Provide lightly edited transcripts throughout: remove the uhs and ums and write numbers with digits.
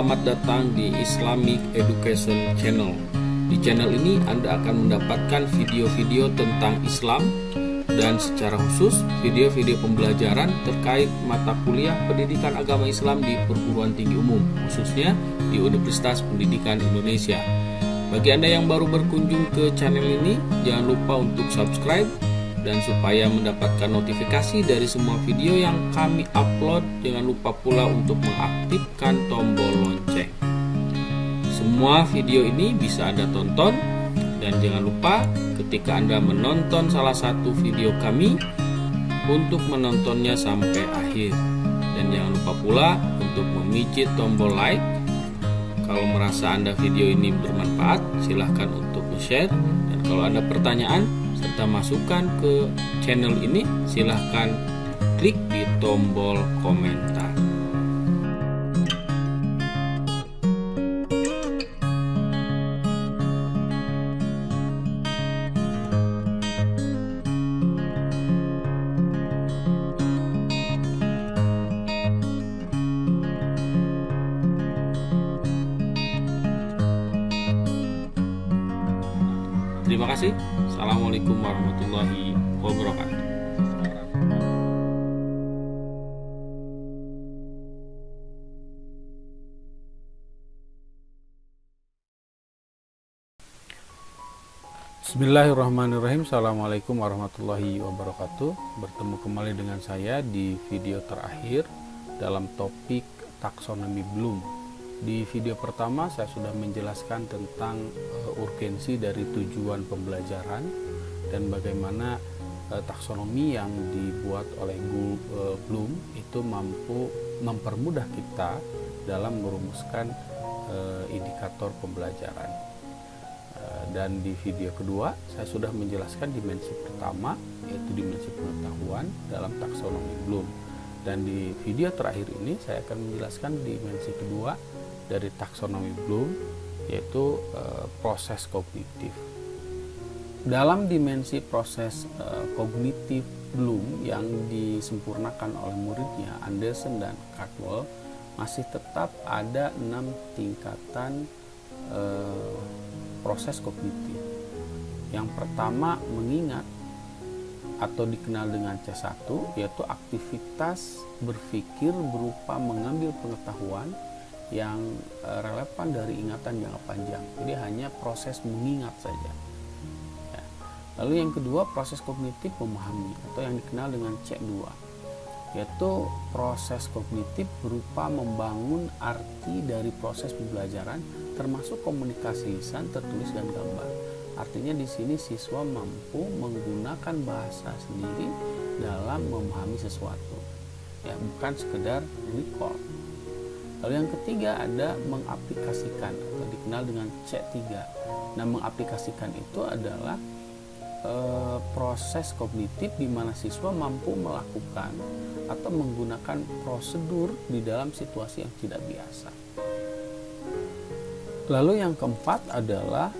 Selamat datang di Islamic Education Channel. Di channel ini Anda akan mendapatkan video-video tentang Islam dan secara khusus video-video pembelajaran terkait mata kuliah pendidikan agama Islam di perguruan tinggi umum, khususnya di Universitas Pendidikan Indonesia. Bagi Anda yang baru berkunjung ke channel ini, jangan lupa untuk subscribe. Dan supaya mendapatkan notifikasi dari semua video yang kami upload, jangan lupa pula untuk mengaktifkan tombol lonceng. Semua video ini bisa Anda tonton, dan jangan lupa ketika Anda menonton salah satu video kami untuk menontonnya sampai akhir. Dan jangan lupa pula untuk memijit tombol like. Kalau merasa Anda video ini bermanfaat, silahkan untuk share. Dan kalau ada pertanyaan serta masukan ke channel ini, silahkan klik di tombol komentar. Terima kasih. Assalamualaikum warahmatullahi wabarakatuh. Bismillahirrahmanirrahim. Assalamualaikum warahmatullahi wabarakatuh. Bertemu kembali dengan saya di video terakhir dalam topik taksonomi Bloom. Di video pertama saya sudah menjelaskan tentang urgensi dari tujuan pembelajaran dan bagaimana taksonomi yang dibuat oleh Bloom itu mampu mempermudah kita dalam merumuskan indikator pembelajaran. Dan di video kedua saya sudah menjelaskan dimensi pertama, yaitu dimensi pengetahuan dalam taksonomi Bloom. Dan di video terakhir ini saya akan menjelaskan dimensi kedua dari taksonomi Bloom, yaitu proses kognitif. Dalam dimensi proses kognitif Bloom yang disempurnakan oleh muridnya Anderson dan Caldwell, masih tetap ada 6 tingkatan proses kognitif. Yang pertama, mengingat atau dikenal dengan C1, yaitu aktivitas berpikir berupa mengambil pengetahuan yang relevan dari ingatan jangka panjang. Jadi hanya proses mengingat saja. Ya. Lalu yang kedua, proses kognitif memahami atau yang dikenal dengan C2, yaitu proses kognitif berupa membangun arti dari proses pembelajaran, termasuk komunikasi lisan, tertulis, dan gambar. Artinya di sini siswa mampu menggunakan bahasa sendiri dalam memahami sesuatu, ya, bukan sekedar recall. Lalu yang ketiga ada mengaplikasikan atau dikenal dengan C3. Nah, mengaplikasikan itu adalah proses kognitif di mana siswa mampu melakukan atau menggunakan prosedur di dalam situasi yang tidak biasa. Lalu yang keempat adalah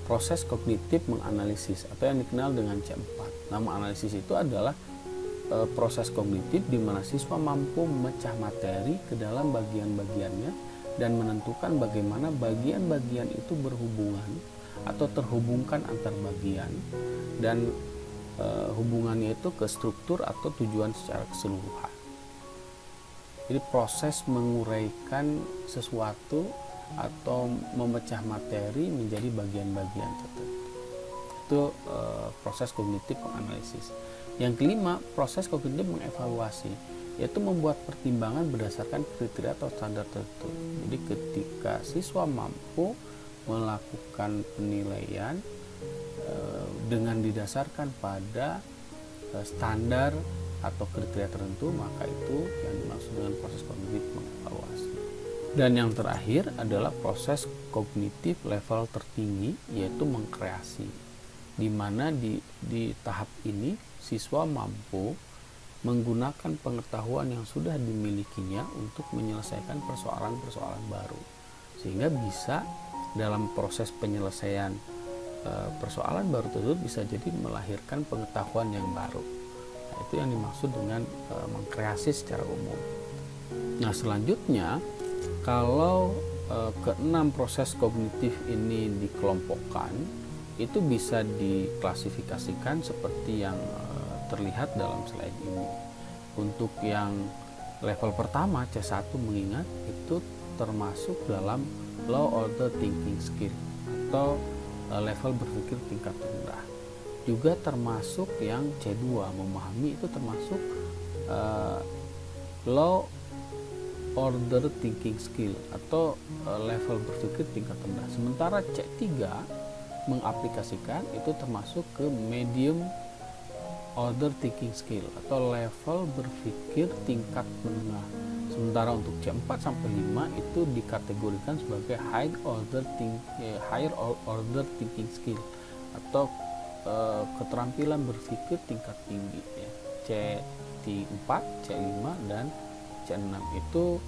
proses kognitif menganalisis atau yang dikenal dengan C4. Nah, menganalisis itu adalah proses kognitif di mana siswa mampu memecah materi ke dalam bagian-bagiannya dan menentukan bagaimana bagian-bagian itu berhubungan atau terhubungkan antar bagian dan hubungannya itu ke struktur atau tujuan secara keseluruhan. Jadi proses menguraikan sesuatu atau memecah materi menjadi bagian-bagian tertentu. Itu proses kognitif menganalisis. Yang kelima, proses kognitif mengevaluasi, yaitu membuat pertimbangan berdasarkan kriteria atau standar tertentu. Jadi ketika siswa mampu melakukan penilaian dengan didasarkan pada standar atau kriteria tertentu, maka itu yang dimaksud dengan proses kognitif mengevaluasi. Dan yang terakhir adalah proses kognitif level tertinggi, yaitu mengkreasi, di mana di tahap ini siswa mampu menggunakan pengetahuan yang sudah dimilikinya untuk menyelesaikan persoalan-persoalan baru, sehingga bisa dalam proses penyelesaian persoalan baru tersebut bisa jadi melahirkan pengetahuan yang baru. Nah, itu yang dimaksud dengan mengkreasi secara umum. Nah, selanjutnya Kalau keenam proses kognitif ini dikelompokkan, itu bisa diklasifikasikan seperti yang terlihat dalam slide ini. Untuk yang level pertama C1 mengingat itu termasuk dalam low order thinking skill atau level berpikir tingkat rendah. Juga termasuk yang C2 memahami itu termasuk low order thinking skill atau level berpikir tingkat rendah. Sementara C3 mengaplikasikan itu termasuk ke medium order thinking skill atau level berpikir tingkat menengah. Sementara untuk C4 sampai 5 itu dikategorikan sebagai higher order thinking skill atau keterampilan berpikir tingkat tinggi ya. C4, C5 dan C6 itu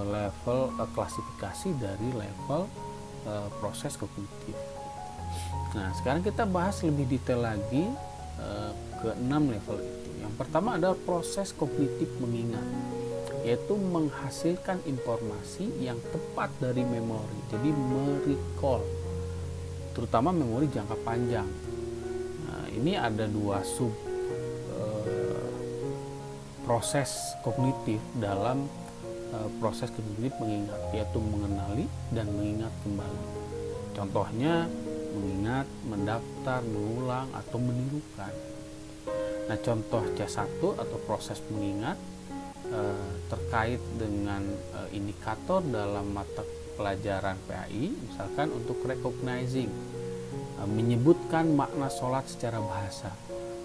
level klasifikasi dari level proses kognitif. Nah, sekarang kita bahas lebih detail lagi ke 6 level itu. Yang pertama adalah proses kognitif mengingat, yaitu menghasilkan informasi yang tepat dari memori. Jadi merecall, terutama memori jangka panjang. Nah, ini ada dua sub proses kognitif dalam proses kognitif mengingat, yaitu mengenali dan mengingat kembali. Contohnya mengingat, mendaftar, mengulang, atau menirukan. Nah, contoh C1 atau proses mengingat terkait dengan indikator dalam mata pelajaran PAI, misalkan untuk recognizing, menyebutkan makna sholat secara bahasa,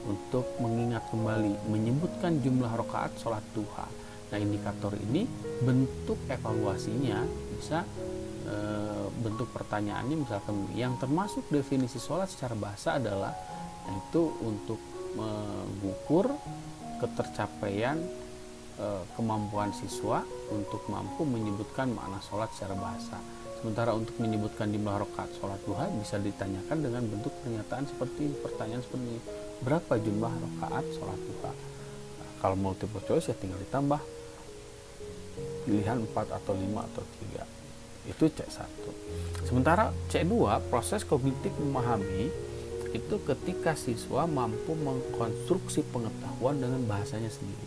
untuk mengingat kembali, menyebutkan jumlah rakaat sholat duha. Nah, indikator ini bentuk evaluasinya bisa bentuk pertanyaannya misalkan yang termasuk definisi sholat secara bahasa adalah itu untuk mengukur ketercapaian kemampuan siswa untuk mampu menyebutkan makna sholat secara bahasa. Sementara untuk menyebutkan jumlah rakaat sholat duha bisa ditanyakan dengan bentuk pernyataan pertanyaan seperti ini, berapa jumlah rakaat sholat duha? Nah, kalau multiple choice ya tinggal ditambah pilihan 4 atau 5 atau 3. Itu C1. Sementara C2 proses kognitif memahami itu ketika siswa mampu mengkonstruksi pengetahuan dengan bahasanya sendiri.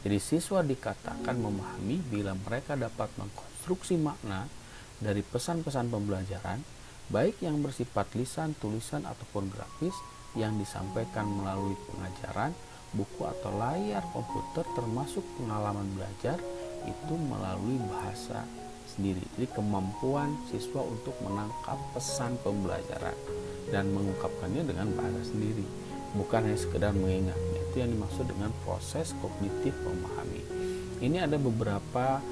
Jadi siswa dikatakan memahami bila mereka dapat mengkonstruksi makna dari pesan-pesan pembelajaran, baik yang bersifat lisan, tulisan ataupun grafis yang disampaikan melalui pengajaran, buku atau layar komputer, termasuk pengalaman belajar itu melalui bahasa sendiri. Jadi kemampuan siswa untuk menangkap pesan pembelajaran dan mengungkapkannya dengan bahasa sendiri, bukan hanya sekedar mengingat. Itu yang dimaksud dengan proses kognitif memahami. Ini ada beberapa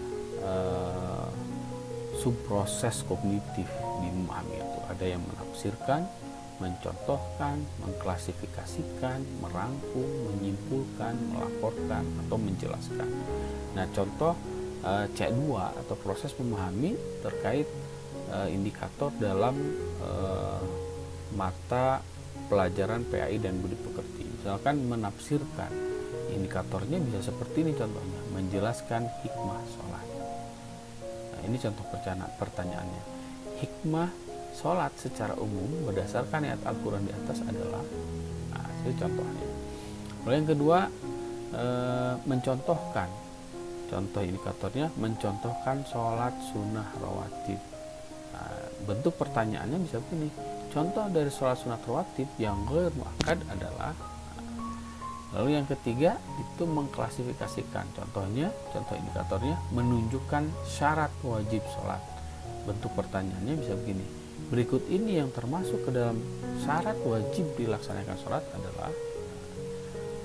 subproses kognitif di memahami itu. Ada yang menafsirkan, mencontohkan, mengklasifikasikan, merangkum, menyimpulkan, melaporkan, atau menjelaskan. Nah, contoh C2 atau proses memahami terkait indikator dalam mata pelajaran PAI dan budi pekerti. Misalkan menafsirkan, indikatornya bisa seperti ini contohnya, menjelaskan hikmah sholat. Nah, ini contoh pertanyaannya. Hikmah sholat secara umum berdasarkan ayat Al-Quran di atas adalah, nah itu contohnya. Lalu yang kedua, mencontohkan. Contoh indikatornya mencontohkan sholat sunnah rawatib. Nah, bentuk pertanyaannya bisa begini. Contoh dari sholat sunnah rawatib yang ghair muakkad adalah. Lalu yang ketiga itu mengklasifikasikan. Contohnya, contoh indikatornya menunjukkan syarat wajib sholat. Bentuk pertanyaannya bisa begini. Berikut ini yang termasuk ke dalam syarat wajib dilaksanakan sholat adalah.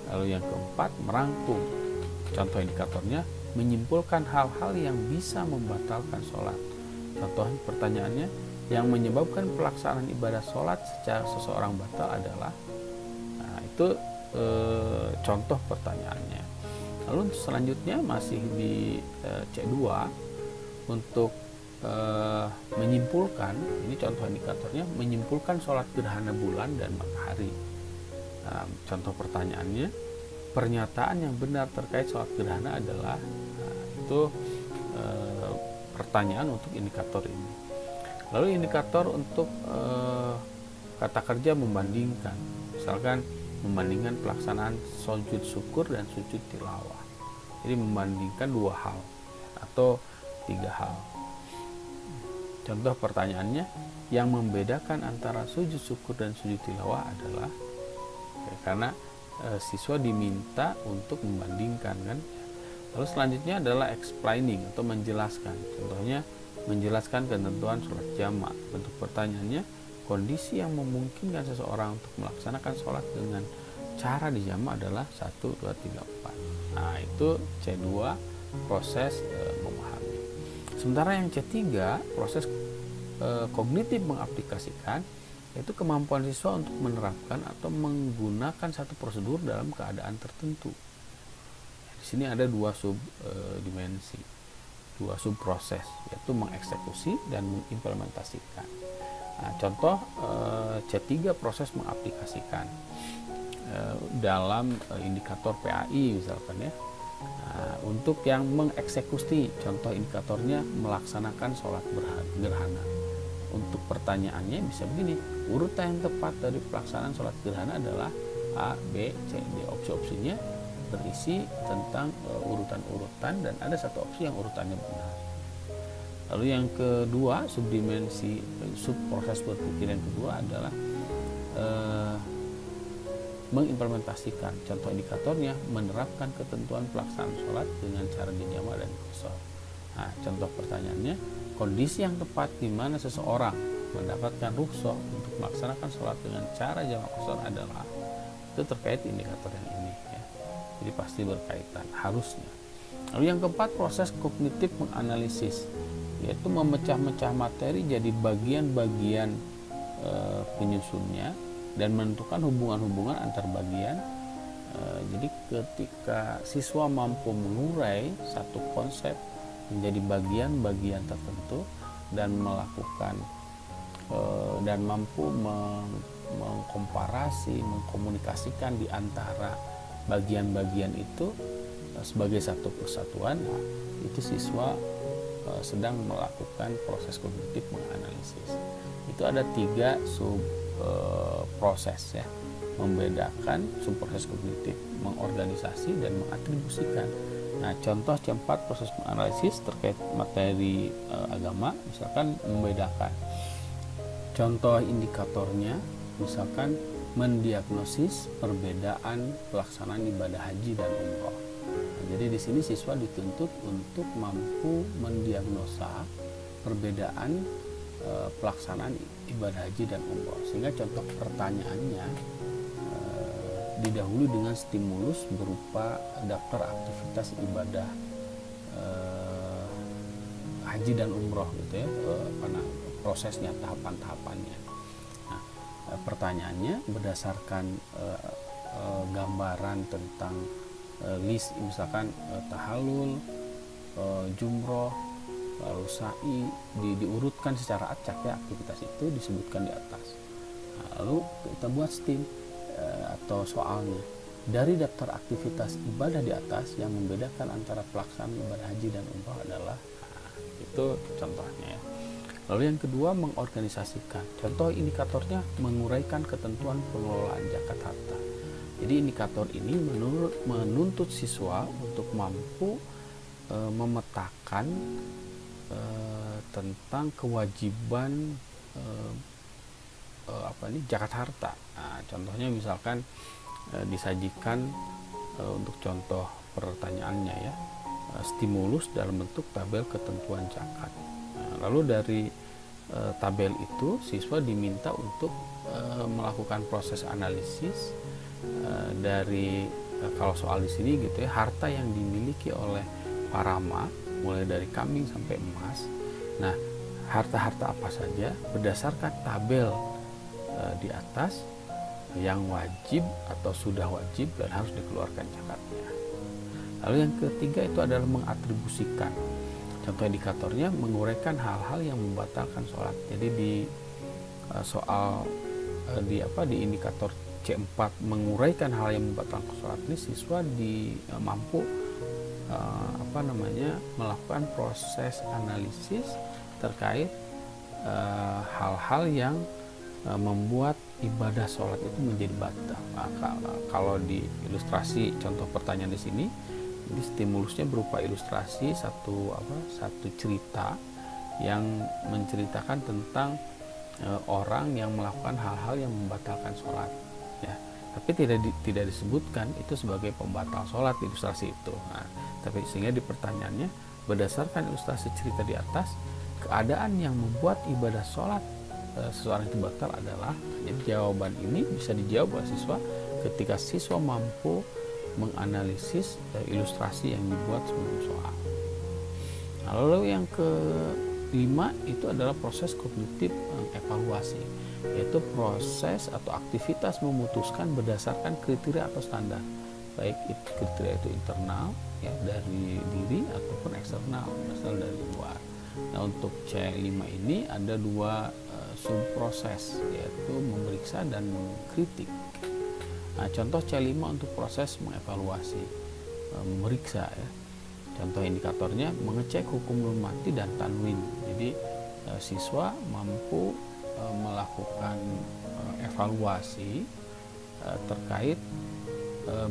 Lalu yang keempat merangkum. Contoh indikatornya menyimpulkan hal-hal yang bisa membatalkan sholat. Contoh pertanyaannya, yang menyebabkan pelaksanaan ibadah sholat secara seseorang batal adalah. Nah, itu contoh pertanyaannya. Lalu selanjutnya masih di C2 untuk menyimpulkan, ini contoh indikatornya menyimpulkan sholat gerhana bulan dan matahari. Nah, contoh pertanyaannya, pernyataan yang benar terkait sholat gerhana adalah, nah, itu pertanyaan untuk indikator ini. Lalu indikator untuk kata kerja membandingkan, misalkan membandingkan pelaksanaan sujud syukur dan sujud tilawah. Jadi membandingkan dua hal atau tiga hal. Contoh pertanyaannya, yang membedakan antara sujud syukur dan sujud tilawah adalah, karena siswa diminta untuk membandingkan kan. Lalu selanjutnya adalah explaining atau menjelaskan. Contohnya menjelaskan ketentuan sholat jamak. Bentuk pertanyaannya, kondisi yang memungkinkan seseorang untuk melaksanakan sholat dengan cara dijamak adalah 1, 2, 3, 4. Nah, itu C2, proses memahami. Sementara yang C3, proses kognitif mengaplikasikan, yaitu kemampuan siswa untuk menerapkan atau menggunakan satu prosedur dalam keadaan tertentu. Di sini ada dua dimensi, dua proses, yaitu mengeksekusi dan mengimplementasikan. Nah, contoh C3 proses mengaplikasikan dalam indikator PAI misalkan ya. Nah, untuk yang mengeksekusi, contoh indikatornya melaksanakan sholat gerhana. Untuk pertanyaannya bisa begini, urutan yang tepat dari pelaksanaan sholat gerhana adalah A, B, C, D. Opsi-opsinya berisi tentang urutan-urutan dan ada satu opsi yang urutannya benar. Lalu yang kedua, subdimensi proses berpikir yang kedua adalah mengimplementasikan. Contoh indikatornya menerapkan ketentuan pelaksanaan sholat dengan cara dijamak dan qasar. Nah, contoh pertanyaannya, kondisi yang tepat di mana seseorang mendapatkan rukhsah untuk melaksanakan sholat dengan cara jamak qasar adalah, itu terkait indikator yang ini ya. Jadi pasti berkaitan harusnya. Lalu yang keempat, proses kognitif menganalisis, yaitu memecah-mecah materi jadi bagian-bagian penyusunnya dan menentukan hubungan-hubungan antar bagian. Jadi ketika siswa mampu mengurai satu konsep menjadi bagian-bagian tertentu dan melakukan dan mampu mengkomparasi, mengkomunikasikan di antara bagian-bagian itu sebagai satu kesatuan, nah, itu siswa sedang melakukan proses kognitif menganalisis. Itu ada 3 proses ya, membedakan proses kognitif, mengorganisasi dan mengatribusikan. Nah, contoh C4 proses menganalisis terkait materi agama, misalkan membedakan. Contoh indikatornya misalkan mendiagnosis perbedaan pelaksanaan ibadah haji dan umroh. Nah, jadi di sini siswa dituntut untuk mampu mendiagnosa perbedaan pelaksanaan ibadah haji dan umroh, sehingga contoh pertanyaannya didahului dengan stimulus berupa daftar aktivitas ibadah haji dan umroh gitu ya, prosesnya, tahapan-tahapannya. Nah, pertanyaannya berdasarkan gambaran tentang list, misalkan tahallul, jumroh, lalu sa'i, diurutkan secara acak ya, aktivitas itu disebutkan di atas. Nah, lalu kita buat STIM atau soalnya dari daftar aktivitas ibadah di atas yang membedakan antara pelaksanaan ibadah haji dan umrah adalah, itu contohnya ya. Lalu yang kedua, mengorganisasikan. Contoh indikatornya menguraikan ketentuan pengelolaan zakat harta. Jadi indikator ini menuntut siswa untuk mampu memetakan tentang kewajiban zakat harta. Nah, contohnya misalkan disajikan untuk contoh pertanyaannya ya, stimulus dalam bentuk tabel ketentuan zakat. Nah, lalu dari tabel itu siswa diminta untuk melakukan proses analisis dari kalau soal di sini gitu ya, harta yang dimiliki oleh parama mulai dari kambing sampai emas. Nah, harta-harta apa saja berdasarkan tabel di atas yang wajib atau sudah wajib dan harus dikeluarkan zakatnya. Lalu yang ketiga itu adalah mengatribusikan. Contoh indikatornya menguraikan hal-hal yang membatalkan sholat. Jadi di soal di indikator C4 menguraikan hal yang membatalkan sholat ini, siswa mampu melakukan proses analisis terkait hal-hal yang membuat ibadah sholat itu menjadi batal. Kalau di ilustrasi contoh pertanyaan di sini, ini stimulusnya berupa ilustrasi satu cerita yang menceritakan tentang orang yang melakukan hal-hal yang membatalkan sholat, ya. Tapi tidak disebutkan itu sebagai pembatal sholat di ilustrasi itu. Nah, tapi sehingga di pertanyaannya berdasarkan ilustrasi cerita di atas, keadaan yang membuat ibadah sholat seseorang itu batal adalah, jadi jawaban ini bisa dijawab oleh siswa ketika siswa mampu menganalisis ilustrasi yang dibuat sebelum soal. Nah, lalu yang kelima itu adalah proses kognitif evaluasi, yaitu proses atau aktivitas memutuskan berdasarkan kriteria atau standar, baik itu kriteria itu internal, ya, dari diri ataupun eksternal, berasal dari luar. Nah, untuk C5 ini ada dua subproses, yaitu memeriksa dan mengkritik. Nah, contoh C5 untuk proses mengevaluasi, memeriksa, ya. Contoh indikatornya mengecek hukum nun mati dan tanwin. Jadi siswa mampu melakukan evaluasi terkait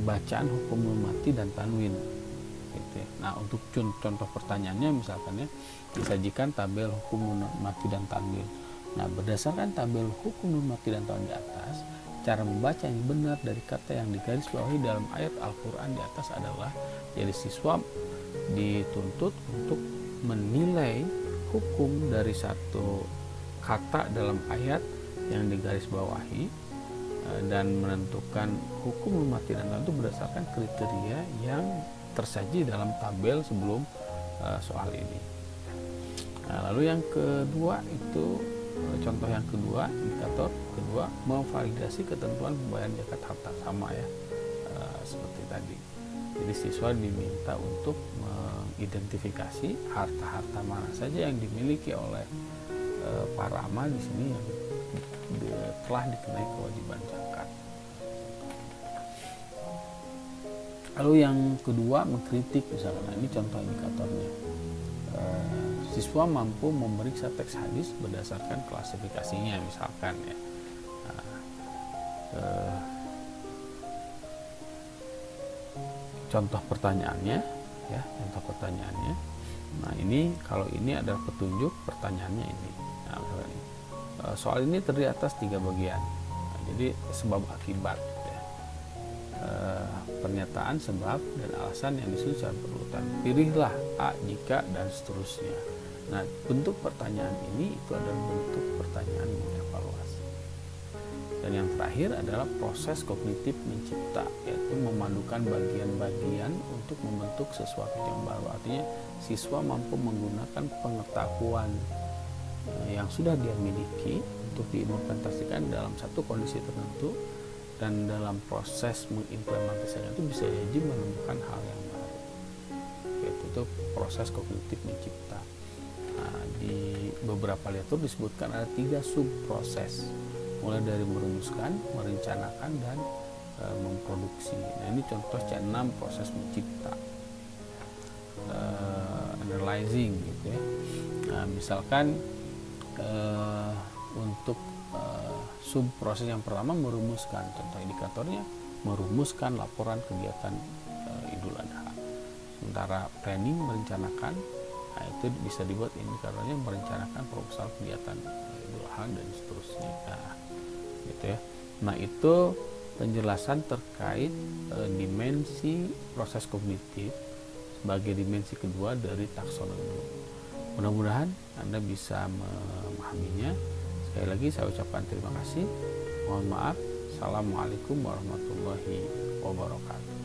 bacaan hukum nun mati dan tanwin, gitu ya. Nah, untuk contoh pertanyaannya misalkan, ya, disajikan tabel hukum nun mati dan tanwin. Nah, berdasarkan tabel hukum nun mati dan tanwin di atas, cara membaca yang benar dari kata yang digarisbawahi dalam ayat Al-Quran di atas adalah, jadi siswa dituntut untuk menilai hukum dari satu kata dalam ayat yang digarisbawahi dan menentukan hukum nun mati dan tanwin itu berdasarkan kriteria yang tersaji dalam tabel sebelum soal ini. Nah, lalu yang kedua itu contoh yang kedua, indikator kedua, memvalidasi ketentuan pembayaran zakat harta, sama, ya, seperti tadi. Jadi siswa diminta untuk mengidentifikasi harta-harta mana saja yang dimiliki oleh para amal di sini yang telah dikenai kewajiban zakat. Lalu yang kedua, mengkritik misalkan. Nah, ini contoh indikatornya. Siswa mampu memeriksa teks hadis berdasarkan klasifikasinya misalkan, ya. Contoh pertanyaannya, ya, contoh pertanyaannya. Nah, ini kalau ini adalah petunjuk pertanyaannya ini. Nah, soal ini terdiri atas 3 bagian. Nah, jadi sebab akibat, ya. Pernyataan sebab dan alasan yang disusun secara berurutan. Pilihlah A jika dan seterusnya. Nah, bentuk pertanyaan ini itu adalah bentuk pertanyaan mengevaluasi. Dan yang terakhir adalah proses kognitif mencipta, yaitu memadukan bagian-bagian untuk membentuk sesuatu yang baru. Artinya siswa mampu menggunakan pengetahuan yang sudah dia miliki untuk diimplementasikan dalam satu kondisi tertentu, dan dalam proses mengimplementasikan itu bisa jadi menemukan hal yang baru. Itu proses kognitif mencipta. Nah, di beberapa literatur disebutkan ada 3 subproses, mulai dari merumuskan, merencanakan, dan memproduksi. Nah, ini contoh C6 proses mencipta, analyzing, gitu, ya. Nah, misalkan untuk subproses yang pertama merumuskan, contoh indikatornya merumuskan laporan kegiatan Idul Adha. Sementara planning, merencanakan, nah, itu bisa dibuat indikatornya merencanakan proposal kegiatan Idul Adha dan seterusnya, nah, gitu, ya. Nah, itu penjelasan terkait dimensi proses kognitif sebagai dimensi kedua dari taksonomi. Mudah-mudahan Anda bisa memahaminya. Sekali lagi saya ucapkan terima kasih. Mohon maaf. Assalamualaikum warahmatullahi wabarakatuh.